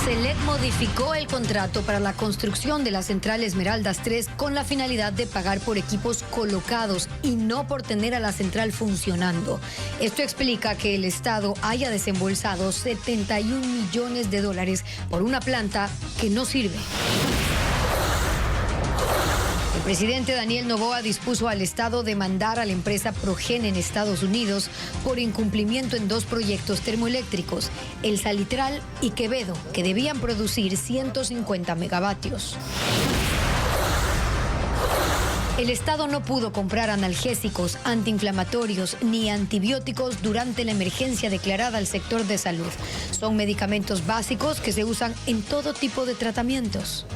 Select modificó el contrato para la construcción de la central Esmeraldas 3 con la finalidad de pagar por equipos colocados y no por tener a la central funcionando. Esto explica que el Estado haya desembolsado 71 millones de dólares por una planta que no sirve. El presidente Daniel Noboa dispuso al Estado demandar a la empresa Progen en Estados Unidos por incumplimiento en 2 proyectos termoeléctricos, el Salitral y Quevedo, que debían producir 150 megavatios. El Estado no pudo comprar analgésicos, antiinflamatorios ni antibióticos durante la emergencia declarada al sector de salud. Son medicamentos básicos que se usan en todo tipo de tratamientos.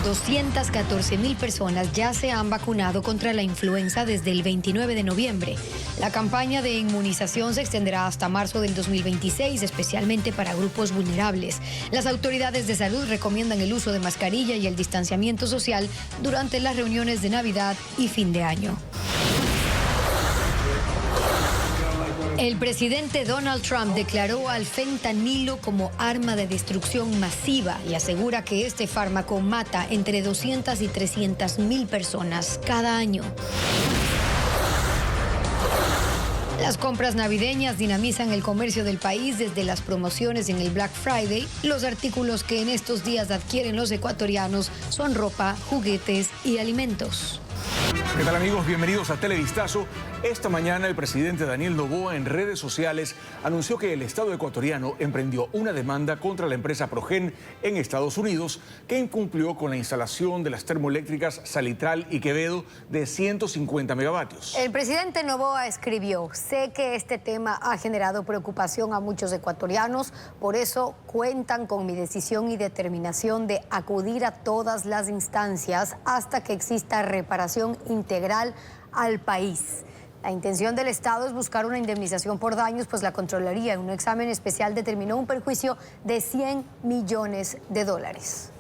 214,000 personas ya se han vacunado contra la influenza desde el 29 de noviembre. La campaña de inmunización se extenderá hasta marzo del 2026, especialmente para grupos vulnerables. Las autoridades de salud recomiendan el uso de mascarilla y el distanciamiento social durante las reuniones de Navidad y fin de año. El presidente Donald Trump declaró al fentanilo como arma de destrucción masiva y asegura que este fármaco mata entre 200 y 300,000 personas cada año. Las compras navideñas dinamizan el comercio del país desde las promociones en el Black Friday. Los artículos que en estos días adquieren los ecuatorianos son ropa, juguetes y alimentos. ¿Qué tal, amigos? Bienvenidos a Televistazo. Esta mañana el presidente Daniel Noboa en redes sociales anunció que el Estado ecuatoriano emprendió una demanda contra la empresa Progen en Estados Unidos que incumplió con la instalación de las termoeléctricas Salitral y Quevedo de 150 megavatios. El presidente Noboa escribió: sé que este tema ha generado preocupación a muchos ecuatorianos, por eso cuentan con mi decisión y determinación de acudir a todas las instancias hasta que exista reparación integral al país. La intención del Estado es buscar una indemnización por daños, pues la Contraloría en un examen especial determinó un perjuicio de 100 millones de dólares.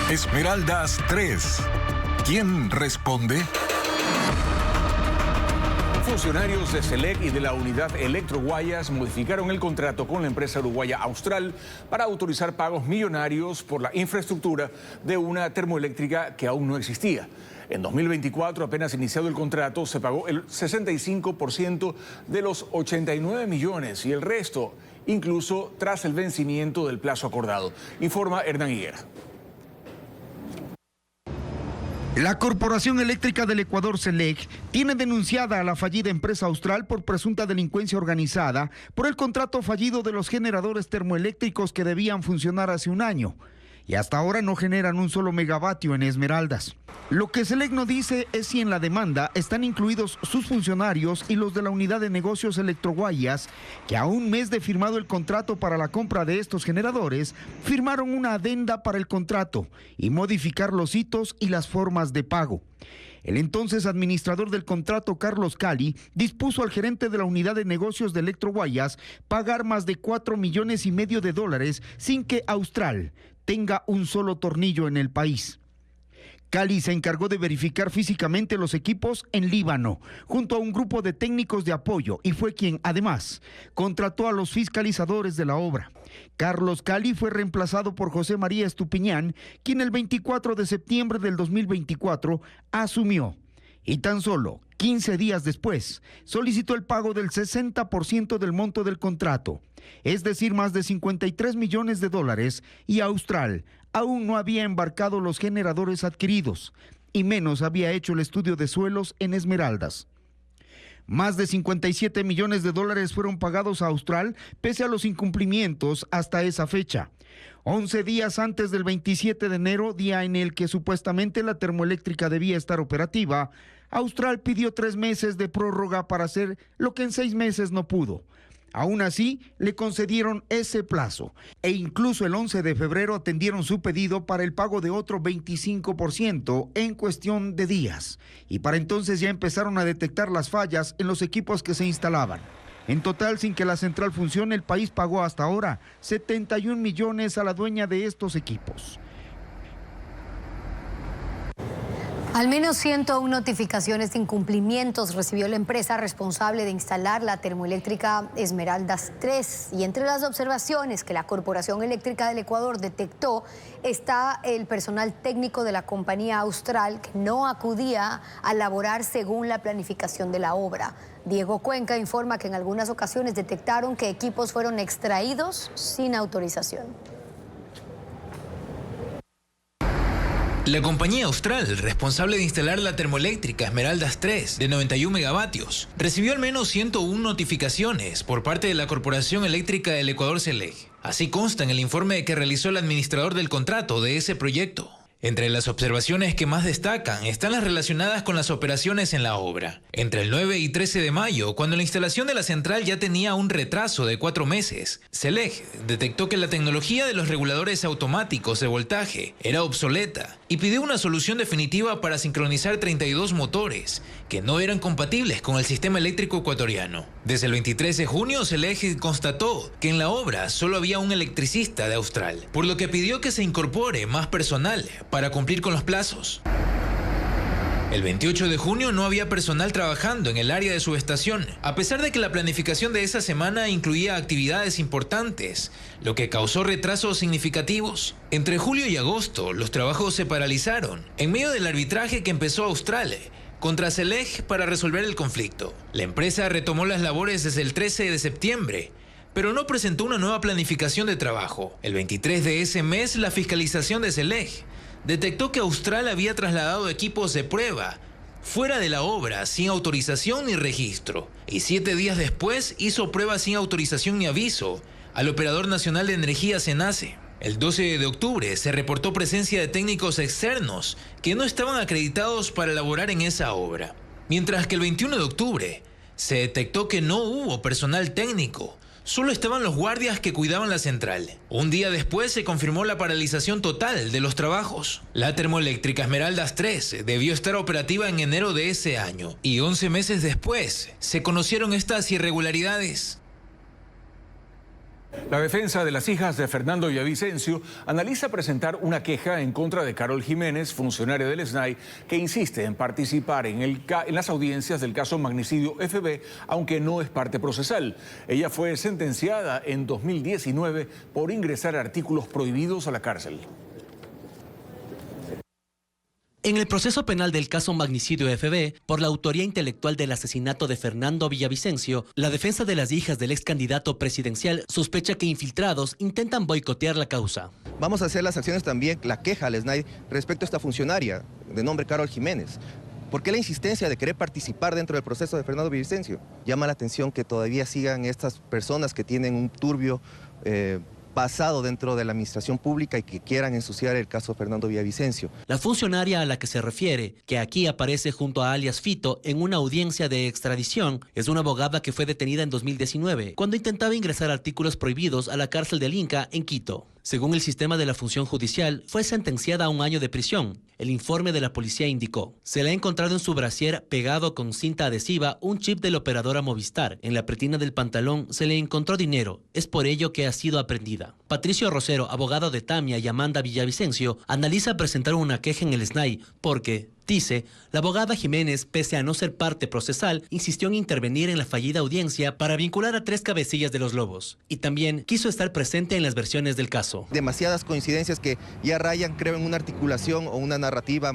Esmeraldas 3. ¿Quién responde? Funcionarios de Select y de la unidad Electroguayas modificaron el contrato con la empresa uruguaya Austral para autorizar pagos millonarios por la infraestructura de una termoeléctrica que aún no existía. En 2024, apenas iniciado el contrato, se pagó el 65% de los 89 millones y el resto, incluso tras el vencimiento del plazo acordado, informa Hernán Higuera. La Corporación Eléctrica del Ecuador, Select, tiene denunciada a la fallida empresa Austral por presunta delincuencia organizada por el contrato fallido de los generadores termoeléctricos que debían funcionar hace un año y hasta ahora no generan un solo megavatio en Esmeraldas. Lo que Select no dice es si en la demanda están incluidos sus funcionarios y los de la unidad de negocios Electroguayas, que a un mes de firmado el contrato para la compra de estos generadores, firmaron una adenda para el contrato y modificar los hitos y las formas de pago. El entonces administrador del contrato, Carlos Cali, dispuso al gerente de la unidad de negocios de Electroguayas pagar más de 4,5 millones de dólares sin que Austral tenga un solo tornillo en el país. Cali se encargó de verificar físicamente los equipos en Líbano, junto a un grupo de técnicos de apoyo, y fue quien, además, contrató a los fiscalizadores de la obra. Carlos Cali fue reemplazado por José María Estupiñán, quien el 24 de septiembre del 2024 asumió, y tan solo 15 días después solicitó el pago del 60% del monto del contrato, es decir, más de 53 millones de dólares, y Austral aún no había embarcado los generadores adquiridos, y menos había hecho el estudio de suelos en Esmeraldas. Más de 57 millones de dólares fueron pagados a Austral pese a los incumplimientos hasta esa fecha. 11 días antes del 27 de enero, día en el que supuestamente la termoeléctrica debía estar operativa, Austral pidió 3 meses de prórroga para hacer lo que en 6 meses no pudo. Aún así, le concedieron ese plazo e incluso el 11 de febrero atendieron su pedido para el pago de otro 25% en cuestión de días. Y para entonces ya empezaron a detectar las fallas en los equipos que se instalaban. En total, sin que la central funcione, el país pagó hasta ahora 71 millones a la dueña de estos equipos. Al menos 101 notificaciones de incumplimientos recibió la empresa responsable de instalar la termoeléctrica Esmeraldas 3. Y entre las observaciones que la Corporación Eléctrica del Ecuador detectó está el personal técnico de la compañía Austral que no acudía a laborar según la planificación de la obra. Diego Cuenca informa que en algunas ocasiones detectaron que equipos fueron extraídos sin autorización. La compañía Austral, responsable de instalar la termoeléctrica Esmeraldas 3 de 91 megavatios, recibió al menos 101 notificaciones por parte de la Corporación Eléctrica del Ecuador SELEC. Así consta en el informe que realizó el administrador del contrato de ese proyecto. Entre las observaciones que más destacan están las relacionadas con las operaciones en la obra. Entre el 9 y 13 de mayo, cuando la instalación de la central ya tenía un retraso de 4 meses, SELEC detectó que la tecnología de los reguladores automáticos de voltaje era obsoleta y pidió una solución definitiva para sincronizar 32 motores que no eran compatibles con el sistema eléctrico ecuatoriano. Desde el 23 de junio, SELEC constató que en la obra solo había un electricista de Austral, por lo que pidió que se incorpore más personal para cumplir con los plazos. El 28 de junio no había personal trabajando en el área de subestación, a pesar de que la planificación de esa semana incluía actividades importantes, lo que causó retrasos significativos. Entre julio y agosto, los trabajos se paralizaron, en medio del arbitraje que empezó Austral contra SELEC para resolver el conflicto. La empresa retomó las labores desde el 13 de septiembre, pero no presentó una nueva planificación de trabajo. El 23 de ese mes, la fiscalización de SELEC detectó que Austral había trasladado equipos de prueba fuera de la obra sin autorización ni registro, y 7 días después hizo pruebas sin autorización ni aviso al Operador Nacional de Energía SENACE. El 12 de octubre se reportó presencia de técnicos externos que no estaban acreditados para laborar en esa obra, mientras que el 21 de octubre se detectó que no hubo personal técnico. Solo estaban los guardias que cuidaban la central. Un día después se confirmó la paralización total de los trabajos. La termoeléctrica Esmeraldas 3 debió estar operativa en enero de ese año y 11 meses después se conocieron estas irregularidades. La defensa de las hijas de Fernando Villavicencio analiza presentar una queja en contra de Carol Jiménez, funcionaria del SNAI, que insiste en participar en las audiencias del caso Magnicidio FB, aunque no es parte procesal. Ella fue sentenciada en 2019 por ingresar artículos prohibidos a la cárcel. En el proceso penal del caso Magnicidio FB, por la autoría intelectual del asesinato de Fernando Villavicencio, la defensa de las hijas del ex candidato presidencial sospecha que infiltrados intentan boicotear la causa. Vamos a hacer las acciones también, la queja al SNAI respecto a esta funcionaria de nombre Carol Jiménez. ¿Por qué la insistencia de querer participar dentro del proceso de Fernando Villavicencio? Llama la atención que todavía sigan estas personas que tienen un turbio pasado dentro de la administración pública y que quieran ensuciar el caso Fernando Villavicencio. La funcionaria a la que se refiere, que aquí aparece junto a alias Fito en una audiencia de extradición, es una abogada que fue detenida en 2019, cuando intentaba ingresar artículos prohibidos a la cárcel del Inca en Quito. Según el sistema de la función judicial, fue sentenciada a 1 año de prisión. El informe de la policía indicó: se le ha encontrado en su brasier pegado con cinta adhesiva un chip de la operadora Movistar. En la pretina del pantalón se le encontró dinero. Es por ello que ha sido aprehendida. Patricio Rosero, abogado de Tamia y Amanda Villavicencio, analiza presentar una queja en el SNAI porque, dice, la abogada Jiménez, pese a no ser parte procesal, insistió en intervenir en la fallida audiencia para vincular a 3 cabecillas de los Lobos. Y también quiso estar presente en las versiones del caso. Demasiadas coincidencias que ya rayan, creo, en una articulación o una narrativa.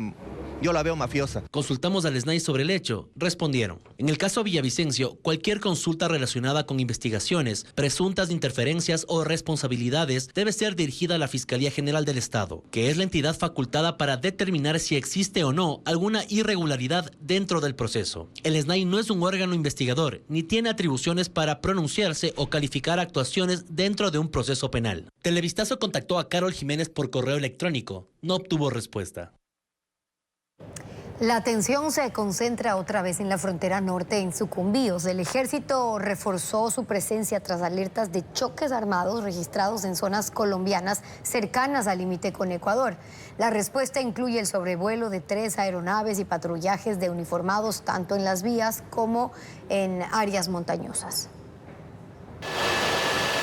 Yo la veo mafiosa. Consultamos al SNAI sobre el hecho. Respondieron: en el caso Villavicencio, cualquier consulta relacionada con investigaciones, presuntas de interferencias o responsabilidades debe ser dirigida a la Fiscalía General del Estado, que es la entidad facultada para determinar si existe o no alguna irregularidad dentro del proceso. El SNAI no es un órgano investigador, ni tiene atribuciones para pronunciarse o calificar actuaciones dentro de un proceso penal. Televistazo contactó a Carol Jiménez por correo electrónico. No obtuvo respuesta. La atención se concentra otra vez en la frontera norte, en Sucumbíos. El ejército reforzó su presencia tras alertas de choques armados registrados en zonas colombianas cercanas al límite con Ecuador. La respuesta incluye el sobrevuelo de 3 aeronaves y patrullajes de uniformados tanto en las vías como en áreas montañosas.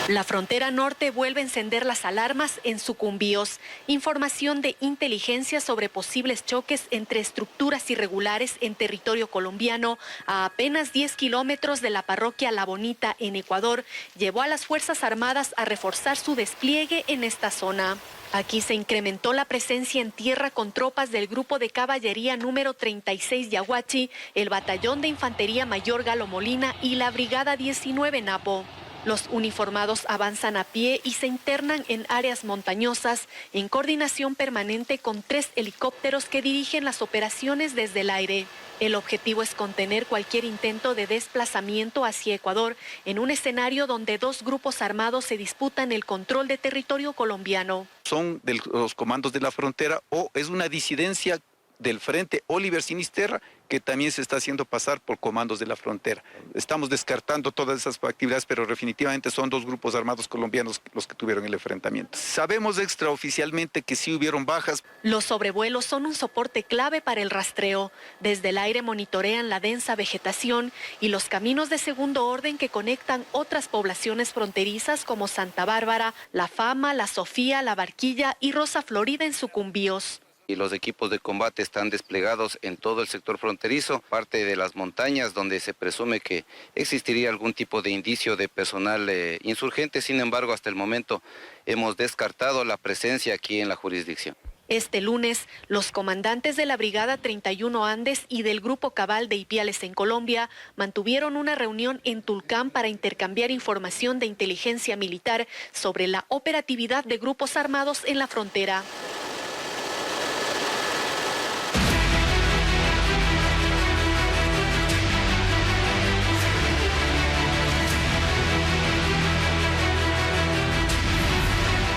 La frontera norte vuelve a encender las alarmas en Sucumbíos. Información de inteligencia sobre posibles choques entre estructuras irregulares en territorio colombiano a apenas 10 kilómetros de la parroquia La Bonita en Ecuador llevó a las Fuerzas Armadas a reforzar su despliegue en esta zona. Aquí se incrementó la presencia en tierra con tropas del Grupo de Caballería número 36 Yaguachi, el Batallón de Infantería Mayor Galo Molina y la Brigada 19 Napo. Los uniformados avanzan a pie y se internan en áreas montañosas en coordinación permanente con 3 helicópteros que dirigen las operaciones desde el aire. El objetivo es contener cualquier intento de desplazamiento hacia Ecuador en un escenario donde 2 grupos armados se disputan el control de territorio colombiano. Son de los comandos de la frontera o es una disidencia del Frente Oliver Sinisterra que también se está haciendo pasar por comandos de la frontera. Estamos descartando todas esas actividades, pero definitivamente son 2 grupos armados colombianos los que tuvieron el enfrentamiento. Sabemos extraoficialmente que sí hubieron bajas. Los sobrevuelos son un soporte clave para el rastreo. Desde el aire monitorean la densa vegetación y los caminos de segundo orden que conectan otras poblaciones fronterizas como Santa Bárbara, La Fama, La Sofía, La Barquilla y Rosa Florida en Sucumbíos. Y los equipos de combate están desplegados en todo el sector fronterizo, parte de las montañas donde se presume que existiría algún tipo de indicio de personal insurgente. Sin embargo, hasta el momento hemos descartado la presencia aquí en la jurisdicción. Este lunes, los comandantes de la Brigada 31 Andes y del Grupo Cabal de Ipiales en Colombia mantuvieron una reunión en Tulcán para intercambiar información de inteligencia militar sobre la operatividad de grupos armados en la frontera.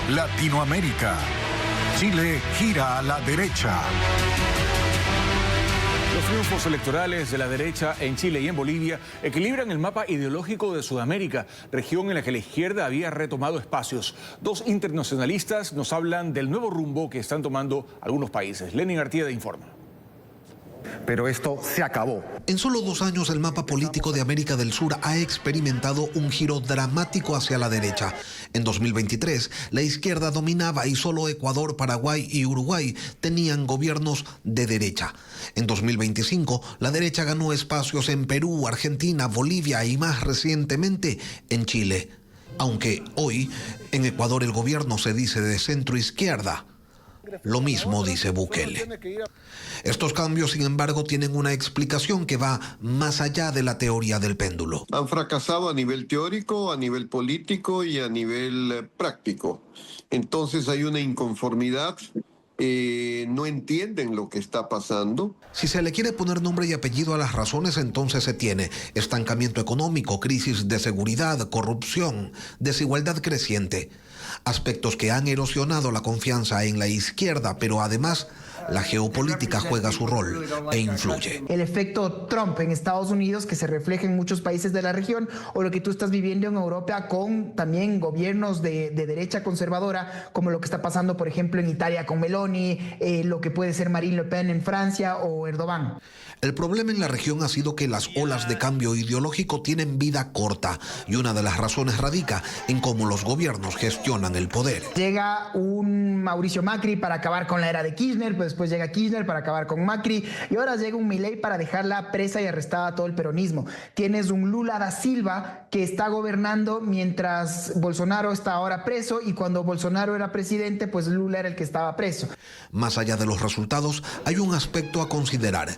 Latinoamérica. Chile gira a la derecha. Los triunfos electorales de la derecha en Chile y en Bolivia equilibran el mapa ideológico de Sudamérica, región en la que la izquierda había retomado espacios. 2 internacionalistas nos hablan del nuevo rumbo que están tomando algunos países. Lenin Artieda informa. Pero esto se acabó. En solo 2 años el mapa político de América del Sur ha experimentado un giro dramático hacia la derecha. En 2023, la izquierda dominaba y solo Ecuador, Paraguay y Uruguay tenían gobiernos de derecha. En 2025, la derecha ganó espacios en Perú, Argentina, Bolivia y más recientemente en Chile. Aunque hoy, en Ecuador el gobierno se dice de centro izquierda. Lo mismo dice Bukele. Estos cambios, sin embargo, tienen una explicación que va más allá de la teoría del péndulo. Han fracasado a nivel teórico, a nivel político y a nivel práctico. Entonces hay una inconformidad, no entienden lo que está pasando. Si se le quiere poner nombre y apellido a las razones, entonces se tiene estancamiento económico, crisis de seguridad, corrupción, desigualdad creciente. Aspectos que han erosionado la confianza en la izquierda, pero además la geopolítica juega su rol e influye. El efecto Trump en Estados Unidos, que se refleja en muchos países de la región, o lo que tú estás viviendo en Europa con también gobiernos de derecha conservadora, como lo que está pasando, por ejemplo, en Italia con Meloni, lo que puede ser Marine Le Pen en Francia o Erdogan. El problema en la región ha sido que las olas de cambio ideológico tienen vida corta y una de las razones radica en cómo los gobiernos gestionan el poder. Llega un Mauricio Macri para acabar con la era de Kirchner, pues después llega Kirchner para acabar con Macri y ahora llega un Milei para dejarla presa y arrestada a todo el peronismo. Tienes un Lula da Silva que está gobernando mientras Bolsonaro está ahora preso y cuando Bolsonaro era presidente, pues Lula era el que estaba preso. Más allá de los resultados, hay un aspecto a considerar.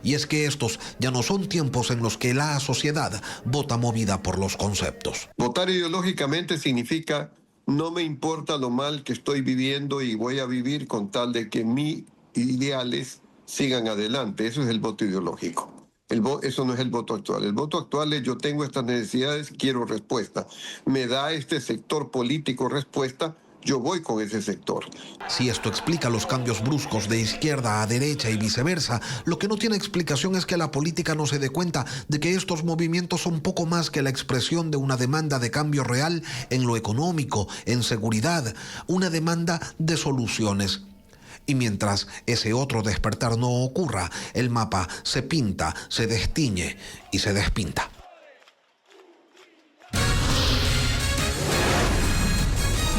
Y es que estos ya no son tiempos en los que la sociedad vota movida por los conceptos. Votar ideológicamente significa no me importa lo mal que estoy viviendo y voy a vivir con tal de que mis ideales sigan adelante. Eso es el voto ideológico. Eso no es el voto actual. El voto actual es yo tengo estas necesidades, quiero respuesta. Me da este sector político respuesta. Yo voy con ese sector. Si esto explica los cambios bruscos de izquierda a derecha y viceversa, lo que no tiene explicación es que la política no se dé cuenta de que estos movimientos son poco más que la expresión de una demanda de cambio real en lo económico, en seguridad, una demanda de soluciones. Y mientras ese otro despertar no ocurra, el mapa se pinta, se destiñe y se despinta.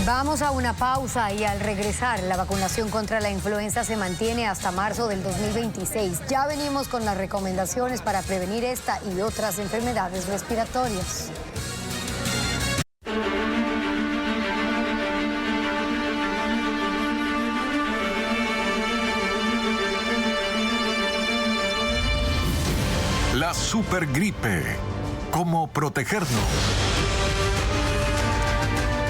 Vamos a una pausa y al regresar, la vacunación contra la influenza se mantiene hasta marzo del 2026. Ya venimos con las recomendaciones para prevenir esta y otras enfermedades respiratorias. La supergripe. ¿Cómo protegernos?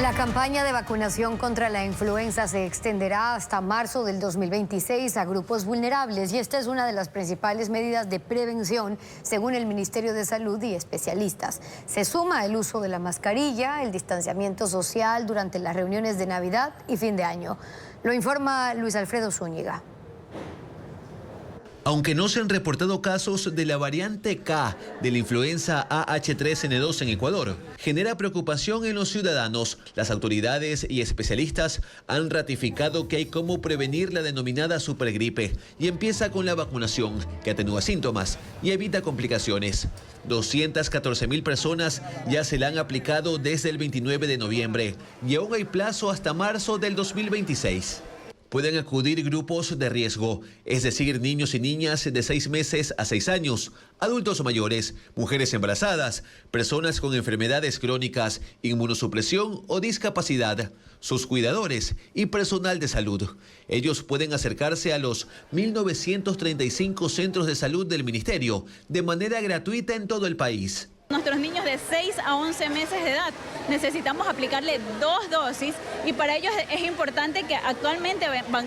La campaña de vacunación contra la influenza se extenderá hasta marzo del 2026 a grupos vulnerables y esta es una de las principales medidas de prevención según el Ministerio de Salud y especialistas. Se suma el uso de la mascarilla, el distanciamiento social durante las reuniones de Navidad y fin de año. Lo informa Luis Alfredo Zúñiga. Aunque no se han reportado casos de la variante K de la influenza AH3N2 en Ecuador, genera preocupación en los ciudadanos. Las autoridades y especialistas han ratificado que hay cómo prevenir la denominada supergripe y empieza con la vacunación, que atenúa síntomas y evita complicaciones. 214.000 personas ya se la han aplicado desde el 29 de noviembre y aún hay plazo hasta marzo del 2026. Pueden acudir grupos de riesgo, es decir, niños y niñas de 6 meses a 6 años, adultos mayores, mujeres embarazadas, personas con enfermedades crónicas, inmunosupresión o discapacidad, sus cuidadores y personal de salud. Ellos pueden acercarse a los 1.935 centros de salud del Ministerio de manera gratuita en todo el país. Nuestros niños de 6 a 11 meses de edad necesitamos aplicarle 2 dosis y para ellos es importante que actualmente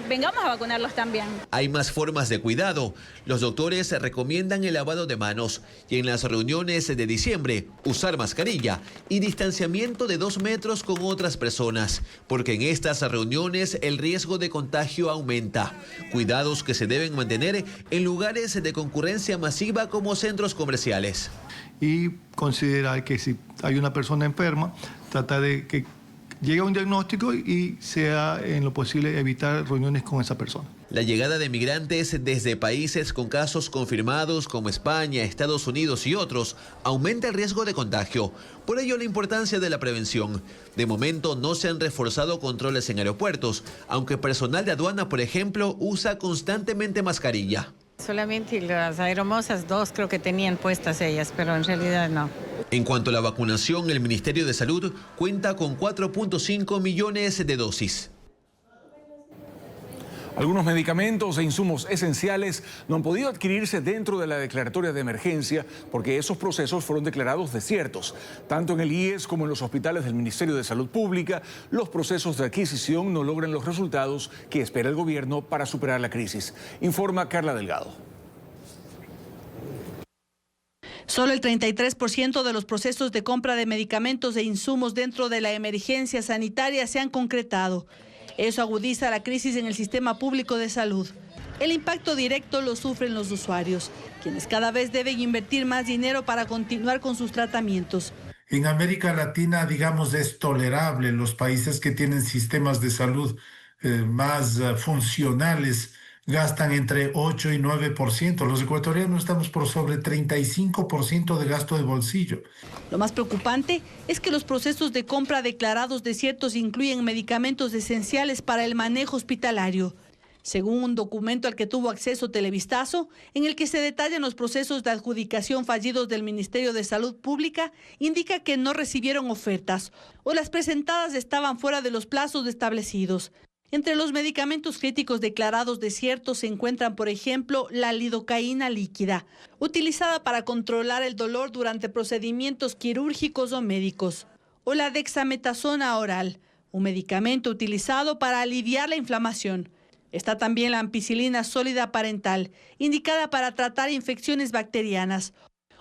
vengamos a vacunarlos también. Hay más formas de cuidado. Los doctores recomiendan el lavado de manos y en las reuniones de diciembre usar mascarilla y distanciamiento de 2 metros con otras personas, porque en estas reuniones el riesgo de contagio aumenta. Cuidados que se deben mantener en lugares de concurrencia masiva como centros comerciales. Y considerar que si hay una persona enferma, tratar de que llegue a un diagnóstico y sea en lo posible evitar reuniones con esa persona. La llegada de migrantes desde países con casos confirmados como España, Estados Unidos y otros aumenta el riesgo de contagio. Por ello la importancia de la prevención. De momento no se han reforzado controles en aeropuertos, aunque personal de aduana, por ejemplo, usa constantemente mascarilla. Solamente las aeromosas 2 creo que tenían puestas ellas, pero en realidad no. En cuanto a la vacunación, el Ministerio de Salud cuenta con 4.5 millones de dosis. Algunos medicamentos e insumos esenciales no han podido adquirirse dentro de la declaratoria de emergencia porque esos procesos fueron declarados desiertos. Tanto en el IES como en los hospitales del Ministerio de Salud Pública, los procesos de adquisición no logran los resultados que espera el gobierno para superar la crisis. Informa Carla Delgado. Solo el 33% de los procesos de compra de medicamentos e insumos dentro de la emergencia sanitaria se han concretado. Eso agudiza la crisis en el sistema público de salud. El impacto directo lo sufren los usuarios, quienes cada vez deben invertir más dinero para continuar con sus tratamientos. En América Latina, digamos, es tolerable. Los países que tienen sistemas de salud más funcionales gastan entre 8 y 9%. Los ecuatorianos estamos por sobre 35% de gasto de bolsillo. Lo más preocupante es que los procesos de compra declarados desiertos incluyen medicamentos esenciales para el manejo hospitalario. Según un documento al que tuvo acceso Televistazo, en el que se detallan los procesos de adjudicación fallidos del Ministerio de Salud Pública, indica que no recibieron ofertas o las presentadas estaban fuera de los plazos establecidos. Entre los medicamentos críticos declarados desiertos se encuentran, por ejemplo, la lidocaína líquida, utilizada para controlar el dolor durante procedimientos quirúrgicos o médicos, o la dexametasona oral, un medicamento utilizado para aliviar la inflamación. Está también la ampicilina sólida parental, indicada para tratar infecciones bacterianas,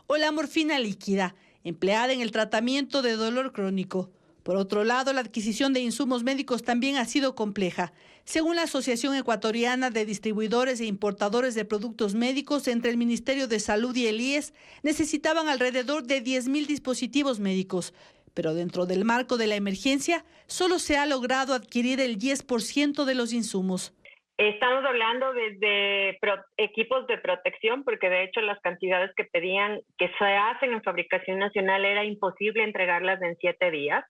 o la morfina líquida, empleada en el tratamiento de dolor crónico. Por otro lado, la adquisición de insumos médicos también ha sido compleja. Según la Asociación Ecuatoriana de Distribuidores e Importadores de Productos Médicos, entre el Ministerio de Salud y el IES, necesitaban alrededor de 10.000 dispositivos médicos. Pero dentro del marco de la emergencia, solo se ha logrado adquirir el 10% de los insumos. Estamos hablando desde equipos de protección, porque de hecho las cantidades que pedían, que se hacen en fabricación nacional, era imposible entregarlas en 7 días.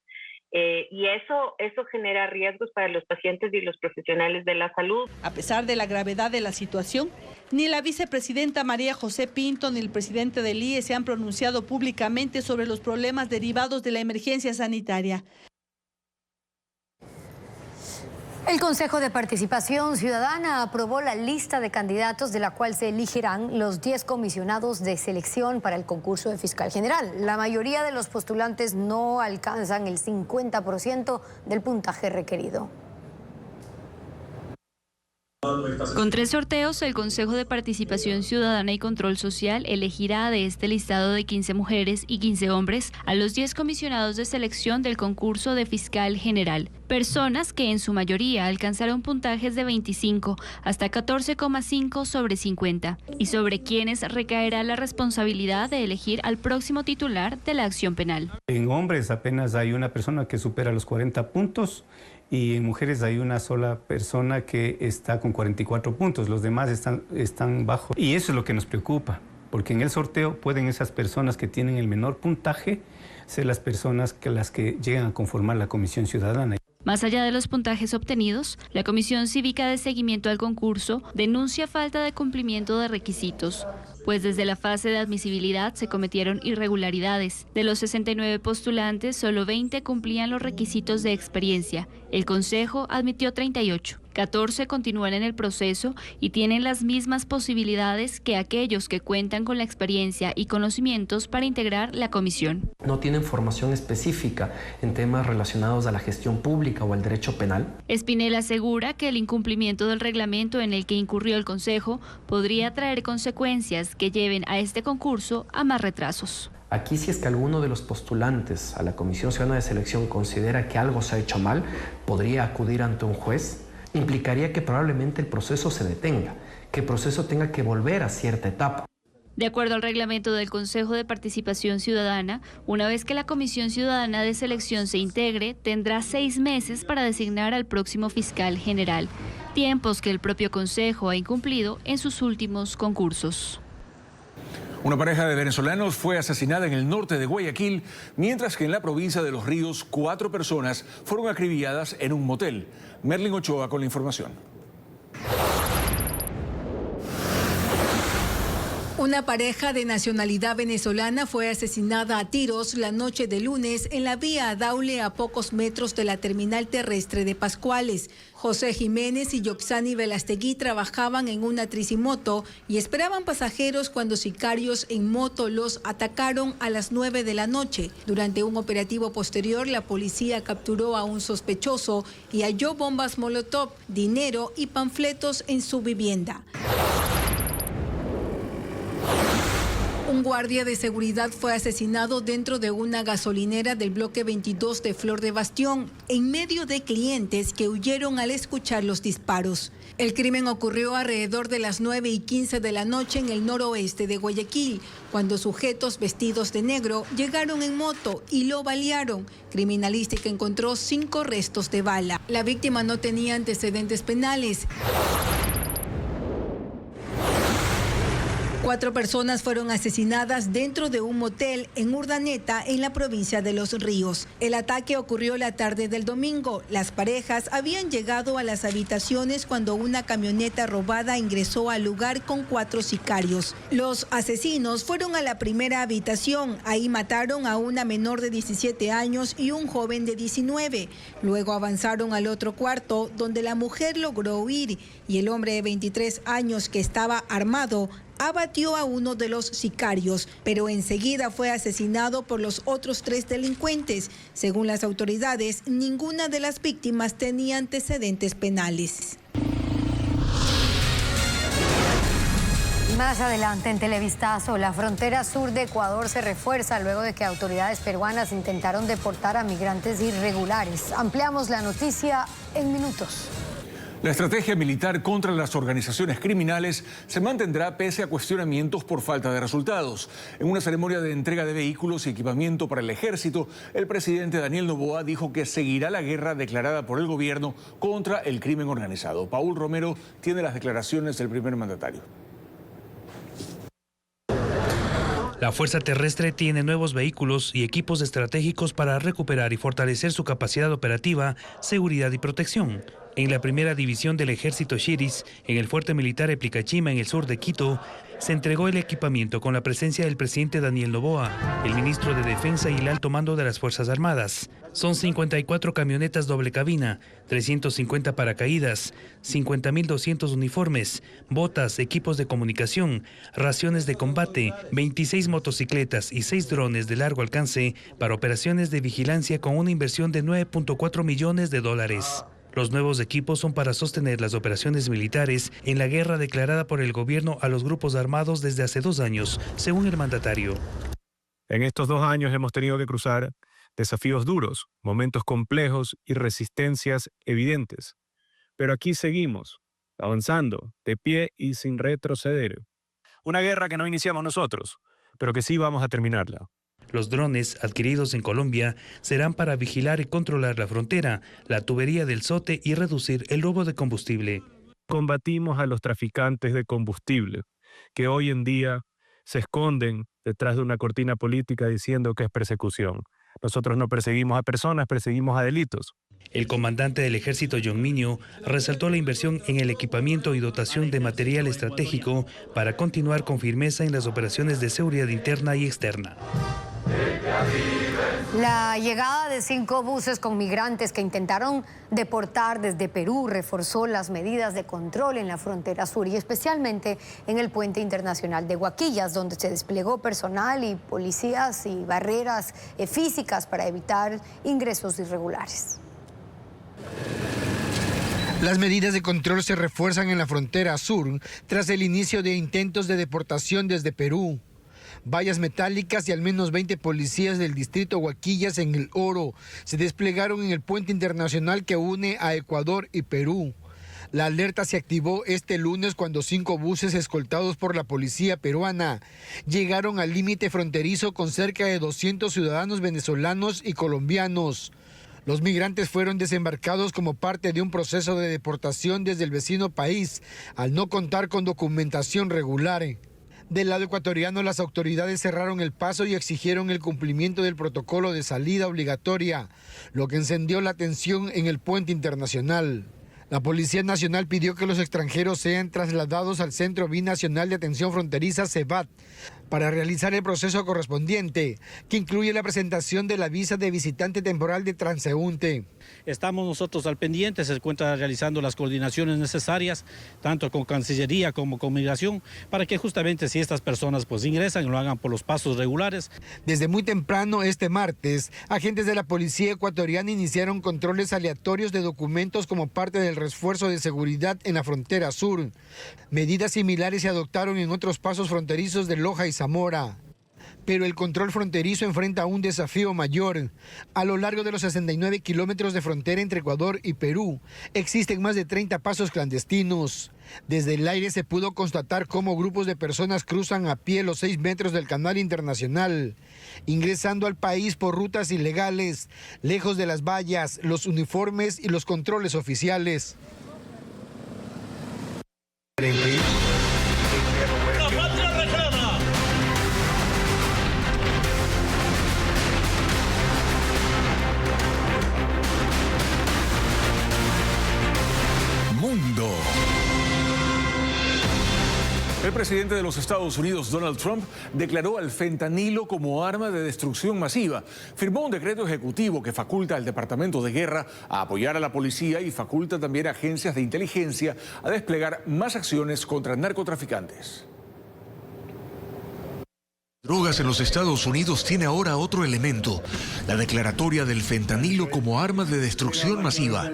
y eso genera riesgos para los pacientes y los profesionales de la salud. A pesar de la gravedad de la situación, ni la vicepresidenta María José Pinto ni el presidente del IE se han pronunciado públicamente sobre los problemas derivados de la emergencia sanitaria. El Consejo de Participación Ciudadana aprobó la lista de candidatos de la cual se elegirán los 10 comisionados de selección para el concurso de fiscal general. La mayoría de los postulantes no alcanzan el 50% del puntaje requerido. Con 3 sorteos, el Consejo de Participación Ciudadana y Control Social elegirá de este listado de 15 mujeres y 15 hombres a los 10 comisionados de selección del concurso de fiscal general. Personas que en su mayoría alcanzaron puntajes de 25 hasta 14,5 sobre 50 y sobre quienes recaerá la responsabilidad de elegir al próximo titular de la acción penal. En hombres apenas hay una persona que supera los 40 puntos. Y en mujeres hay una sola persona que está con 44 puntos, los demás están bajo. Y eso es lo que nos preocupa, porque en el sorteo pueden esas personas que tienen el menor puntaje ser las personas que llegan a conformar la Comisión Ciudadana. Más allá de los puntajes obtenidos, la Comisión Cívica de Seguimiento al Concurso denuncia falta de cumplimiento de requisitos, pues desde la fase de admisibilidad se cometieron irregularidades. De los 69 postulantes, solo 20 cumplían los requisitos de experiencia. El Consejo admitió 38. 14 continúan en el proceso y tienen las mismas posibilidades que aquellos que cuentan con la experiencia y conocimientos para integrar la comisión. No tienen formación específica en temas relacionados a la gestión pública o al derecho penal. Espinel asegura que el incumplimiento del reglamento en el que incurrió el Consejo podría traer consecuencias que lleven a este concurso a más retrasos. Aquí, si es que alguno de los postulantes a la Comisión Ciudadana de Selección considera que algo se ha hecho mal, podría acudir ante un juez. Implicaría que probablemente el proceso se detenga, que el proceso tenga que volver a cierta etapa. De acuerdo al reglamento del Consejo de Participación Ciudadana, una vez que la Comisión Ciudadana de Selección se integre, tendrá 6 meses para designar al próximo fiscal general, tiempos que el propio Consejo ha incumplido en sus últimos concursos. Una pareja de venezolanos fue asesinada en el norte de Guayaquil, mientras que en la provincia de Los Ríos 4 personas fueron acribilladas en un motel. Merlin Ochoa con la información. Una pareja de nacionalidad venezolana fue asesinada a tiros la noche de lunes en la vía Daule, a pocos metros de la terminal terrestre de Pascuales. José Jiménez y Yoxani Velastegui trabajaban en una tricimoto y esperaban pasajeros cuando sicarios en moto los atacaron a las 9 de la noche. Durante un operativo posterior, la policía capturó a un sospechoso y halló bombas molotov, dinero y panfletos en su vivienda. Un guardia de seguridad fue asesinado dentro de una gasolinera del bloque 22 de Flor de Bastión, en medio de clientes que huyeron al escuchar los disparos. El crimen ocurrió alrededor de las 9:15 de la noche en el noroeste de Guayaquil, cuando sujetos vestidos de negro llegaron en moto y lo balearon. Criminalística encontró 5 restos de bala. La víctima no tenía antecedentes penales. 4 personas fueron asesinadas dentro de un motel en Urdaneta, en la provincia de Los Ríos. El ataque ocurrió la tarde del domingo. Las parejas habían llegado a las habitaciones cuando una camioneta robada ingresó al lugar con 4 sicarios. Los asesinos fueron a la primera habitación. Ahí mataron a una menor de 17 años y un joven de 19. Luego avanzaron al otro cuarto, donde la mujer logró huir y el hombre de 23 años, que estaba armado, abatió a uno de los sicarios, pero enseguida fue asesinado por los otros 3 delincuentes. Según las autoridades, ninguna de las víctimas tenía antecedentes penales. Más adelante en Televistazo, la frontera sur de Ecuador se refuerza luego de que autoridades peruanas intentaron deportar a migrantes irregulares. Ampliamos la noticia en minutos. La estrategia militar contra las organizaciones criminales se mantendrá pese a cuestionamientos por falta de resultados. En una ceremonia de entrega de vehículos y equipamiento para el ejército, el presidente Daniel Noboa dijo que seguirá la guerra declarada por el gobierno contra el crimen organizado. Paul Romero tiene las declaraciones del primer mandatario. La Fuerza Terrestre tiene nuevos vehículos y equipos estratégicos para recuperar y fortalecer su capacidad operativa, seguridad y protección. En la primera división del ejército Xiris, en el fuerte militar Eplicachima, en el sur de Quito, se entregó el equipamiento con la presencia del presidente Daniel Noboa, el ministro de Defensa y el alto mando de las Fuerzas Armadas. Son 54 camionetas doble cabina, 350 paracaídas, 50.200 uniformes, botas, equipos de comunicación, raciones de combate, 26 motocicletas y 6 drones de largo alcance para operaciones de vigilancia con una inversión de $9.4 millones. Los nuevos equipos son para sostener las operaciones militares en la guerra declarada por el gobierno a los grupos armados desde hace 2 años, según el mandatario. En estos 2 años hemos tenido que cruzar desafíos duros, momentos complejos y resistencias evidentes. Pero aquí seguimos, avanzando, de pie y sin retroceder. Una guerra que no iniciamos nosotros, pero que sí vamos a terminarla. Los drones adquiridos en Colombia serán para vigilar y controlar la frontera, la tubería del Sote y reducir el robo de combustible. Combatimos a los traficantes de combustible, que hoy en día se esconden detrás de una cortina política diciendo que es persecución. Nosotros no perseguimos a personas, perseguimos a delitos. El comandante del ejército, John Minio, resaltó la inversión en el equipamiento y dotación de material estratégico para continuar con firmeza en las operaciones de seguridad interna y externa. La llegada de 5 buses con migrantes que intentaron deportar desde Perú reforzó las medidas de control en la frontera sur y especialmente en el puente internacional de Huaquillas, donde se desplegó personal y policías y barreras físicas para evitar ingresos irregulares. Las medidas de control se refuerzan en la frontera sur tras el inicio de intentos de deportación desde Perú. Vallas metálicas y al menos 20 policías del distrito Huaquillas en El Oro se desplegaron en el puente internacional que une a Ecuador y Perú. La alerta se activó este lunes cuando 5 buses escoltados por la policía peruana llegaron al límite fronterizo con cerca de 200 ciudadanos venezolanos y colombianos. Los migrantes fueron desembarcados como parte de un proceso de deportación desde el vecino país al no contar con documentación regular. Del lado ecuatoriano, las autoridades cerraron el paso y exigieron el cumplimiento del protocolo de salida obligatoria, lo que encendió la tensión en el puente internacional. La Policía Nacional pidió que los extranjeros sean trasladados al Centro Binacional de Atención Fronteriza, CEBAT, para realizar el proceso correspondiente, que incluye la presentación de la visa de visitante temporal de transeúnte. Estamos nosotros al pendiente, se encuentra realizando las coordinaciones necesarias, tanto con Cancillería como con Migración, para que justamente si estas personas pues ingresan, lo hagan por los pasos regulares. Desde muy temprano este martes, agentes de la Policía ecuatoriana iniciaron controles aleatorios de documentos como parte del refuerzo de seguridad en la frontera sur. Medidas similares se adoptaron en otros pasos fronterizos de Loja y Zamora. Pero el control fronterizo enfrenta un desafío mayor. A lo largo de los 69 kilómetros de frontera entre Ecuador y Perú, existen más de 30 pasos clandestinos. Desde el aire se pudo constatar cómo grupos de personas cruzan a pie los 6 metros del canal internacional, ingresando al país por rutas ilegales, lejos de las vallas, los uniformes y los controles oficiales. Mundo. El presidente de los Estados Unidos, Donald Trump, declaró al fentanilo como arma de destrucción masiva. Firmó un decreto ejecutivo que faculta al Departamento de Guerra a apoyar a la policía y faculta también a agencias de inteligencia a desplegar más acciones contra narcotraficantes. Drogas en los Estados Unidos tiene ahora otro elemento, la declaratoria del fentanilo como arma de destrucción masiva.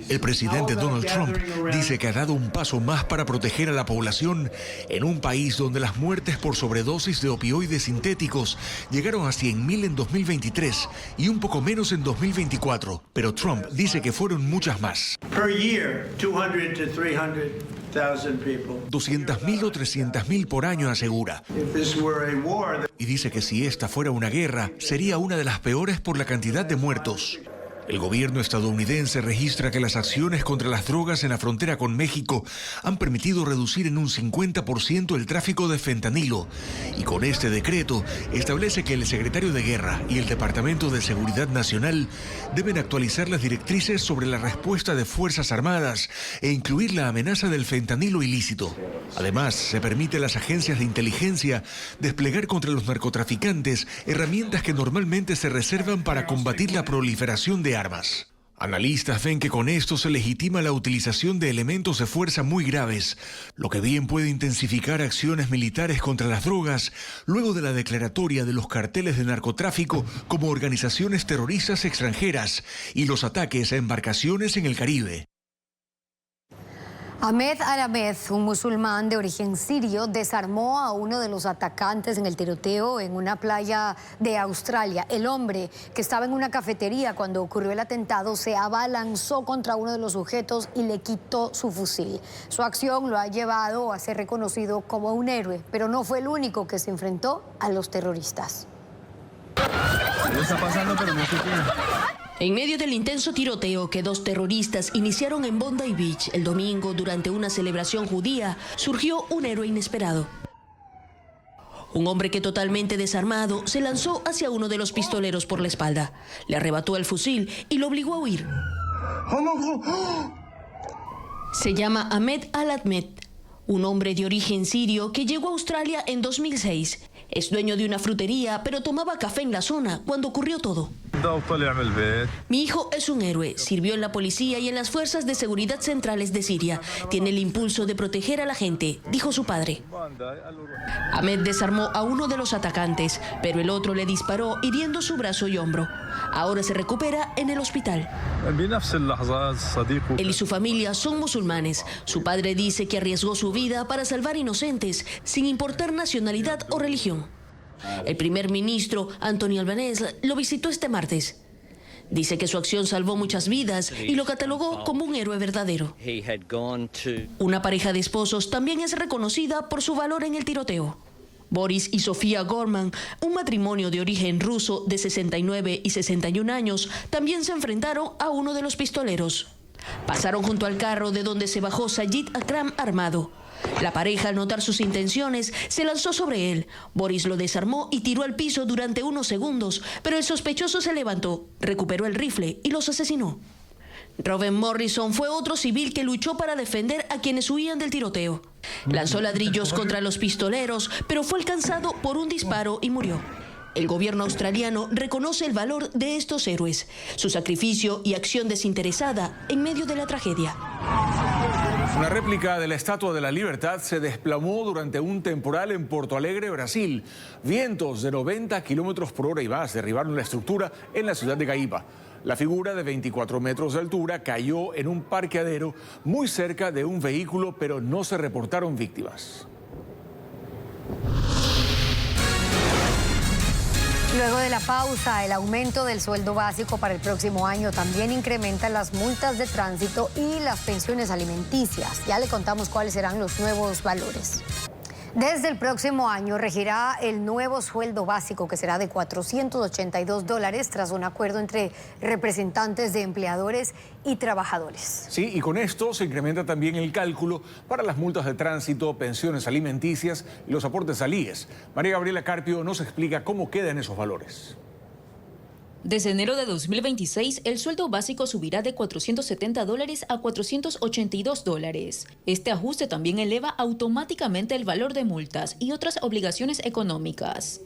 El presidente Donald Trump dice que ha dado un paso más para proteger a la población en un país donde las muertes por sobredosis de opioides sintéticos llegaron a 100.000 en 2023 y un poco menos en 2024. Pero Trump dice que fueron muchas más. 200.000 o 300.000 por año, asegura. Y dice que si esta fuera una guerra, sería una de las peores por la cantidad de muertos. El gobierno estadounidense registra que las acciones contra las drogas en la frontera con México han permitido reducir en un 50% el tráfico de fentanilo. Y con este decreto establece que el secretario de Guerra y el Departamento de Seguridad Nacional deben actualizar las directrices sobre la respuesta de Fuerzas Armadas e incluir la amenaza del fentanilo ilícito. Además, se permite a las agencias de inteligencia desplegar contra los narcotraficantes herramientas que normalmente se reservan para combatir la proliferación de armas. Analistas ven que con esto se legitima la utilización de elementos de fuerza muy graves, lo que bien puede intensificar acciones militares contra las drogas luego de la declaratoria de los carteles de narcotráfico como organizaciones terroristas extranjeras y los ataques a embarcaciones en el Caribe. Ahmed Al-Ahmed, un musulmán de origen sirio, desarmó a uno de los atacantes en el tiroteo en una playa de Australia. El hombre, que estaba en una cafetería cuando ocurrió el atentado, se abalanzó contra uno de los sujetos y le quitó su fusil. Su acción lo ha llevado a ser reconocido como un héroe, pero no fue el único que se enfrentó a los terroristas. ¿Qué está pasando? Pero no sé qué. En medio del intenso tiroteo que dos terroristas iniciaron en Bondi Beach el domingo durante una celebración judía, surgió un héroe inesperado. Un hombre que totalmente desarmado se lanzó hacia uno de los pistoleros por la espalda, le arrebató el fusil y lo obligó a huir. Se llama Ahmed Al-Ahmed, un hombre de origen sirio que llegó a Australia en 2006. Es dueño de una frutería, pero tomaba café en la zona cuando ocurrió todo. Mi hijo es un héroe, sirvió en la policía y en las fuerzas de seguridad centrales de Siria. Tiene el impulso de proteger a la gente, dijo su padre. Ahmed desarmó a uno de los atacantes, pero el otro le disparó hiriendo su brazo y hombro. Ahora se recupera en el hospital. Él y su familia son musulmanes. Su padre dice que arriesgó su vida para salvar inocentes, sin importar nacionalidad o religión. El primer ministro, Anthony Albanese, lo visitó este martes. Dice que su acción salvó muchas vidas y lo catalogó como un héroe verdadero. Una pareja de esposos también es reconocida por su valor en el tiroteo. Boris y Sofía Gorman, un matrimonio de origen ruso de 69 y 61 años, también se enfrentaron a uno de los pistoleros. Pasaron junto al carro de donde se bajó Sajid Akram armado. La pareja, al notar sus intenciones, se lanzó sobre él. Boris lo desarmó y tiró al piso durante unos segundos, pero el sospechoso se levantó, recuperó el rifle y los asesinó. Robin Morrison fue otro civil que luchó para defender a quienes huían del tiroteo. Lanzó ladrillos contra los pistoleros, pero fue alcanzado por un disparo y murió. El gobierno australiano reconoce el valor de estos héroes, su sacrificio y acción desinteresada en medio de la tragedia. Una réplica de la Estatua de la Libertad se desplomó durante un temporal en Porto Alegre, Brasil. Vientos de 90 kilómetros por hora y más derribaron la estructura en la ciudad de Gaíba. La figura de 24 metros de altura cayó en un parqueadero muy cerca de un vehículo, pero no se reportaron víctimas. Luego de la pausa, el aumento del sueldo básico para el próximo año también incrementa las multas de tránsito y las pensiones alimenticias. Ya le contamos cuáles serán los nuevos valores. Desde el próximo año regirá el nuevo sueldo básico, que será de $482 tras un acuerdo entre representantes de empleadores y trabajadores. Sí, y con esto se incrementa también el cálculo para las multas de tránsito, pensiones alimenticias y los aportes al IES. María Gabriela Carpio nos explica cómo quedan esos valores. Desde enero de 2026, el sueldo básico subirá de $470 a $482. Este ajuste también eleva automáticamente el valor de multas y otras obligaciones económicas.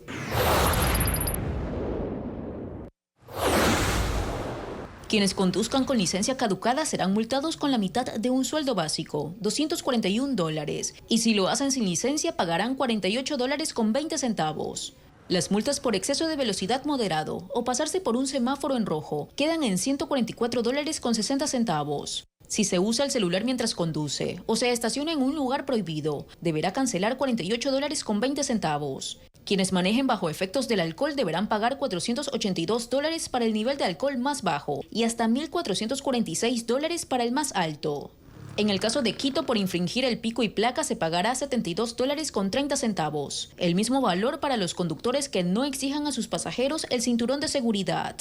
Quienes conduzcan con licencia caducada serán multados con la mitad de un sueldo básico, $241, y si lo hacen sin licencia pagarán $48.20. Las multas por exceso de velocidad moderado o pasarse por un semáforo en rojo quedan en $144.60. Si se usa el celular mientras conduce o se estaciona en un lugar prohibido, deberá cancelar $48.20. Quienes manejen bajo efectos del alcohol deberán pagar $482 para el nivel de alcohol más bajo y hasta $1.446 para el más alto. En el caso de Quito, por infringir el pico y placa se pagará $72.30. El mismo valor para los conductores que no exijan a sus pasajeros el cinturón de seguridad.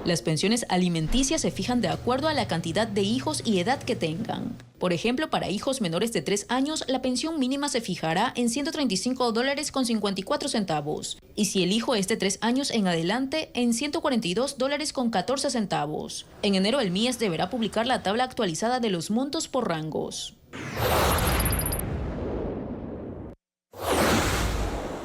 Las pensiones alimenticias se fijan de acuerdo a la cantidad de hijos y edad que tengan. Por ejemplo, para hijos menores de 3 años, la pensión mínima se fijará en $135.54. Y si el hijo es de 3 años en adelante, en $142.14. En enero, el MIES deberá publicar la tabla actualizada de los montos por rangos.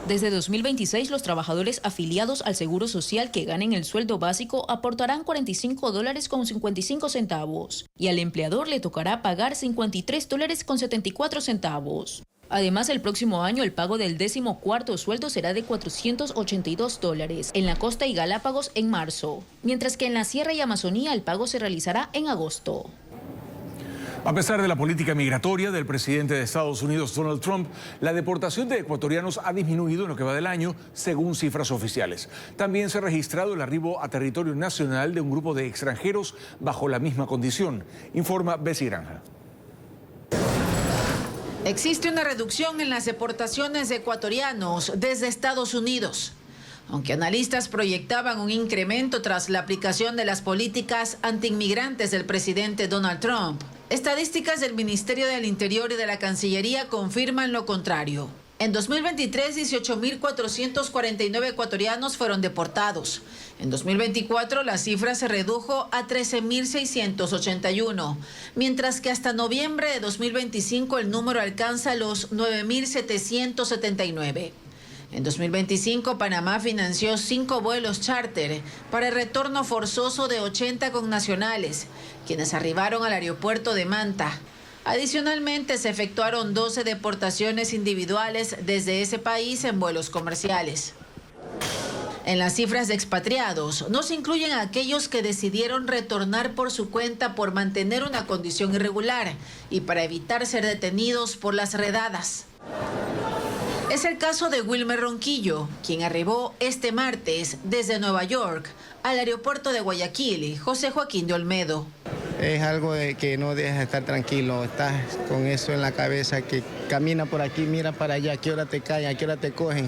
Desde 2026, los trabajadores afiliados al Seguro Social que ganen el sueldo básico aportarán $45.55 y al empleador le tocará pagar $53.74. Además, el próximo año el pago del 14º sueldo será de $482 en la costa y Galápagos en marzo, mientras que en la Sierra y Amazonía el pago se realizará en agosto. A pesar de la política migratoria del presidente de Estados Unidos, Donald Trump, la deportación de ecuatorianos ha disminuido en lo que va del año, según cifras oficiales. También se ha registrado el arribo a territorio nacional de un grupo de extranjeros bajo la misma condición, informa Bessie Granja. Existe una reducción en las deportaciones de ecuatorianos desde Estados Unidos. Aunque analistas proyectaban un incremento tras la aplicación de las políticas antiinmigrantes del presidente Donald Trump, estadísticas del Ministerio del Interior y de la Cancillería confirman lo contrario. En 2023, 18.449 ecuatorianos fueron deportados. En 2024, la cifra se redujo a 13.681, mientras que hasta noviembre de 2025 el número alcanza los 9.779. En 2025, Panamá financió 5 vuelos charter para el retorno forzoso de 80 connacionales, quienes arribaron al aeropuerto de Manta. Adicionalmente, se efectuaron 12 deportaciones individuales desde ese país en vuelos comerciales. En las cifras de expatriados, no se incluyen a aquellos que decidieron retornar por su cuenta por mantener una condición irregular y para evitar ser detenidos por las redadas. Es el caso de Wilmer Ronquillo, quien arribó este martes desde Nueva York al aeropuerto de Guayaquil, José Joaquín de Olmedo. Es algo de que no deja de estar tranquilo, estás con eso en la cabeza, que camina por aquí, mira para allá, a qué hora te caen, a qué hora te cogen,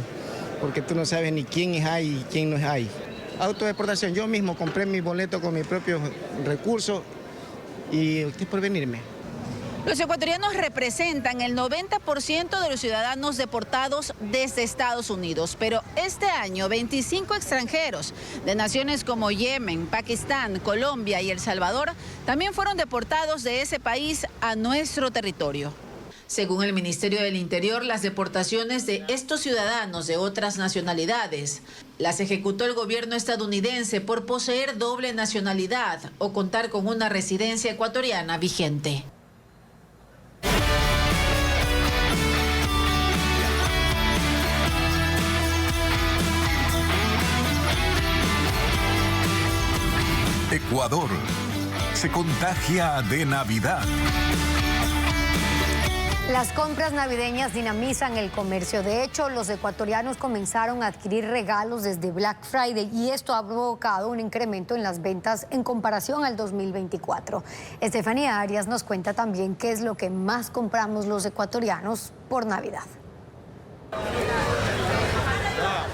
porque tú no sabes ni quién es ahí y quién no es ahí. Autodeportación, yo mismo compré mi boleto con mis propios recursos y usted por venirme. Los ecuatorianos representan el 90% de los ciudadanos deportados desde Estados Unidos, pero este año 25 extranjeros de naciones como Yemen, Pakistán, Colombia y El Salvador también fueron deportados de ese país a nuestro territorio. Según el Ministerio del Interior, las deportaciones de estos ciudadanos de otras nacionalidades las ejecutó el gobierno estadounidense por poseer doble nacionalidad o contar con una residencia ecuatoriana vigente. Ecuador se contagia de Navidad. Las compras navideñas dinamizan el comercio. De hecho, los ecuatorianos comenzaron a adquirir regalos desde Black Friday y esto ha provocado un incremento en las ventas en comparación al 2024. Estefanía Arias nos cuenta también qué es lo que más compramos los ecuatorianos por Navidad.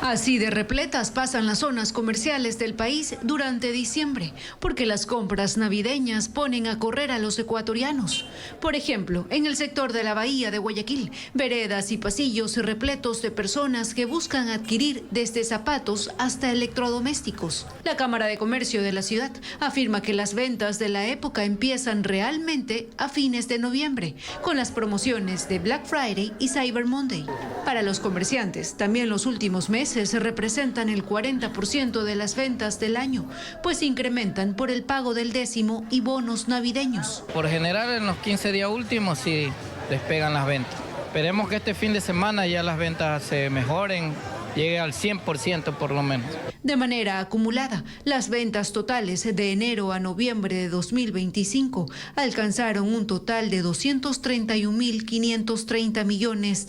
Así de repletas pasan las zonas comerciales del país durante diciembre, porque las compras navideñas ponen a correr a los ecuatorianos. Por ejemplo, en el sector de la Bahía de Guayaquil, veredas y pasillos repletos de personas que buscan adquirir desde zapatos hasta electrodomésticos. La Cámara de Comercio de la ciudad afirma que las ventas de la época empiezan realmente a fines de noviembre, con las promociones de Black Friday y Cyber Monday. Para los comerciantes, también los últimos meses representan el 40% de las ventas del año, pues incrementan por el pago del décimo y bonos navideños. Por general, en los 15 días últimos sí despegan las ventas. Esperemos que este fin de semana ya las ventas se mejoren, llegue al 100% por lo menos. De manera acumulada, las ventas totales de enero a noviembre de 2025 alcanzaron un total de $231.530 millones,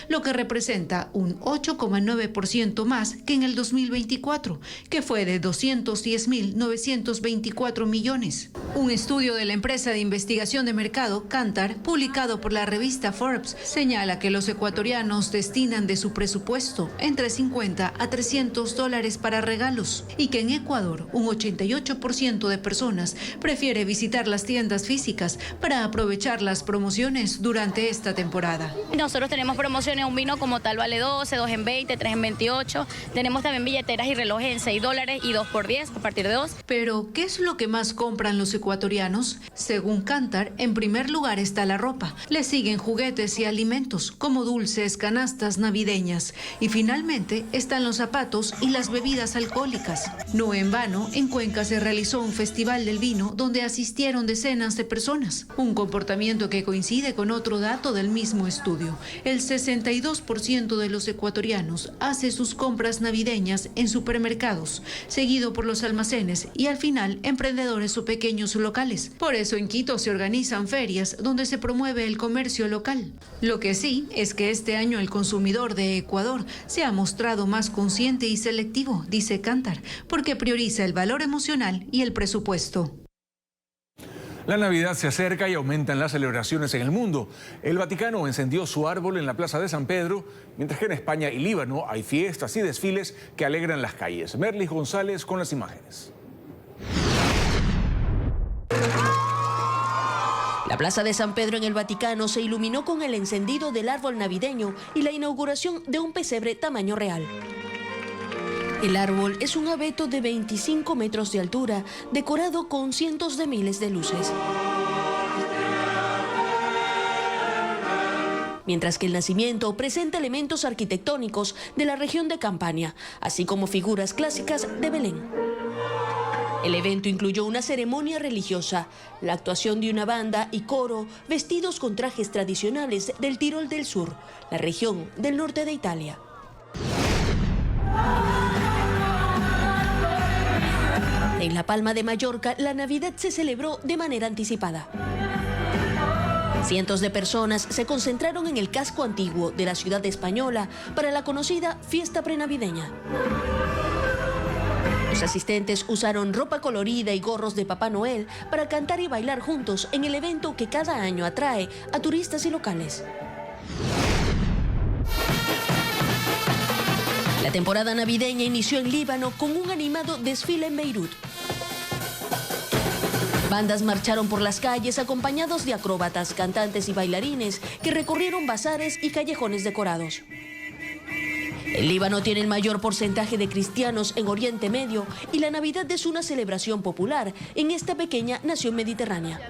lo que representa un 8,9% más que en el 2024, que fue de $210.924 millones. Un estudio de la empresa de investigación de mercado Kantar, publicado por la revista Forbes, señala que los ecuatorianos destinan de su presupuesto entre $50 a $300 $100 para regalos y que en Ecuador un 88% de personas prefiere visitar las tiendas físicas para aprovechar las promociones durante esta temporada. Nosotros tenemos promociones, un vino como tal vale 12, 2 en 20, 3 en 28. Tenemos también billeteras y relojes en $6 y 2 por 10 a partir de 2. Pero, ¿qué es lo que más compran los ecuatorianos? Según Kantar, en primer lugar está la ropa. Le siguen juguetes y alimentos, como dulces, canastas navideñas. Y finalmente están los zapatos y las bebidas alcohólicas. No en vano, en Cuenca se realizó un festival del vino donde asistieron decenas de personas. Un comportamiento que coincide con otro dato del mismo estudio. El 62% de los ecuatorianos hace sus compras navideñas en supermercados, seguido por los almacenes y al final emprendedores o pequeños locales. Por eso en Quito se organizan ferias donde se promueve el comercio local. Lo que sí es que este año el consumidor de Ecuador se ha mostrado más consciente y selectivo, dice Kantar, porque prioriza el valor emocional y el presupuesto. La Navidad se acerca y aumentan las celebraciones en el mundo. El Vaticano encendió su árbol en la Plaza de San Pedro, mientras que en España y Líbano hay fiestas y desfiles que alegran las calles. Merlis González con las imágenes. La Plaza de San Pedro en el Vaticano se iluminó con el encendido del árbol navideño y la inauguración de un pesebre tamaño real. El árbol es un abeto de 25 metros de altura, decorado con cientos de miles de luces. Mientras que el nacimiento presenta elementos arquitectónicos de la región de Campania, así como figuras clásicas de Belén. El evento incluyó una ceremonia religiosa, la actuación de una banda y coro vestidos con trajes tradicionales del Tirol del Sur, la región del norte de Italia. En La Palma de Mallorca, la Navidad se celebró de manera anticipada. Cientos de personas se concentraron en el casco antiguo de la ciudad española para la conocida fiesta prenavideña. Los asistentes usaron ropa colorida y gorros de Papá Noel para cantar y bailar juntos en el evento que cada año atrae a turistas y locales. La temporada navideña inició en Líbano con un animado desfile en Beirut. Bandas marcharon por las calles acompañados de acróbatas, cantantes y bailarines que recorrieron bazares y callejones decorados. El Líbano tiene el mayor porcentaje de cristianos en Oriente Medio y la Navidad es una celebración popular en esta pequeña nación mediterránea.